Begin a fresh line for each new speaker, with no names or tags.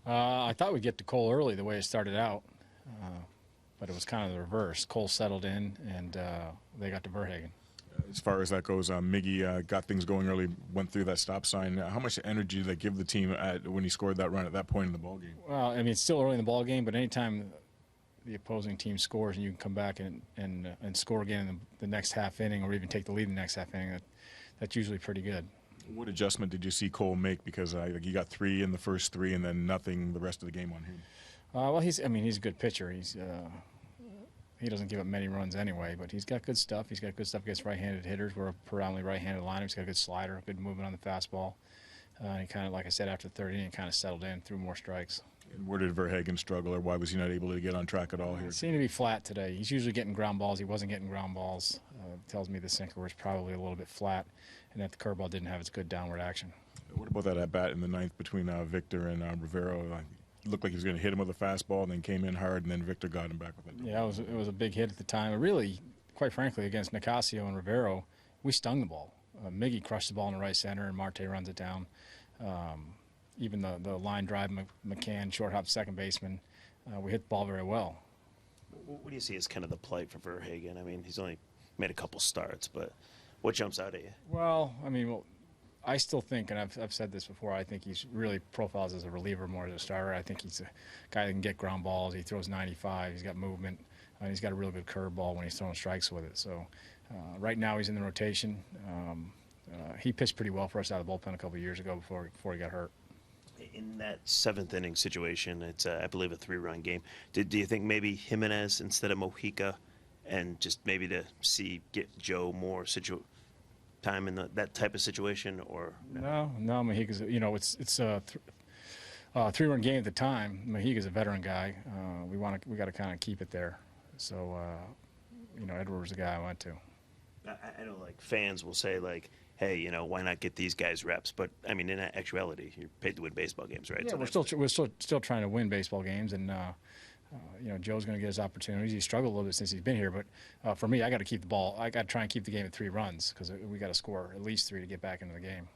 I thought we'd get to Cole early the way it started out, but it was kind of the reverse. Cole settled in, and they got to VerHagen.
As far as that goes, Miggy got things going early, went through that stop sign. How much energy did that give the team when he scored that run at that point in the ballgame?
Well, I mean, it's still early in the ballgame, but anytime the opposing team scores and you can come back and score again in the next half inning, or even take the lead in the next half inning, that's usually pretty good.
What adjustment did you see Cole make? Because he got 3 in the first 3 and then nothing the rest of the game on him.
Well, he's a good pitcher. He doesn't give up many runs anyway, but he's got good stuff. He's got good stuff against right-handed hitters. We're a predominantly right-handed lineup. He's got a good slider, good movement on the fastball. And he kind of, like I said, after the third inning, kind of settled in, threw more strikes.
And where did VerHagen struggle, or why was he not able to get on track at all here?
He seemed to be flat today. He's usually getting ground balls. He wasn't getting ground balls. Tells me the sinker was probably a little bit flat, and that the curveball didn't have its good downward action.
What about that at-bat in the ninth between Victor and Rivero? Looked like he was going to hit him with a fastball, and then came in hard, and then Victor got him back with it.
Yeah, it was a big hit at the time. It really, quite frankly, against Nicasio and Rivero, we stung the ball. Miggy crushed the ball in the right center, and Marte runs it down. Even the line drive, McCann, short hop second baseman, we hit the ball very well.
What do you see as kind of the plight for VerHagen? I mean, he's only made a couple starts, but what jumps out at you?
Well, I mean, I still think, and I've said this before, I think he's really profiles as a reliever more as a starter. I think he's a guy that can get ground balls. He throws 95. He's got movement. And he's got a real good curveball when he's throwing strikes with it. So right now he's in the rotation. He pitched pretty well for us out of the bullpen a couple of years ago before he got hurt.
In that 7th inning situation, it's, I believe, a 3-run game. Do you think maybe Jimenez instead of Mojica, and just maybe to get Joe more time in that type of situation, or
no? No, Mojica's, it's a 3-run game at the time. Mojica's a veteran guy. We got to kind of keep it there. So Edward was the guy I went to.
I know, like, fans will say, like, hey, why not get these guys reps? But I mean, in actuality, you're paid to win baseball games, right?
Yeah,
so
we're still trying to win baseball games, and Joe's going to get his opportunities. He struggled a little bit since he's been here, but for me, I got to keep the ball. I got to try and keep the game at 3 runs because we got to score at least 3 to get back into the game.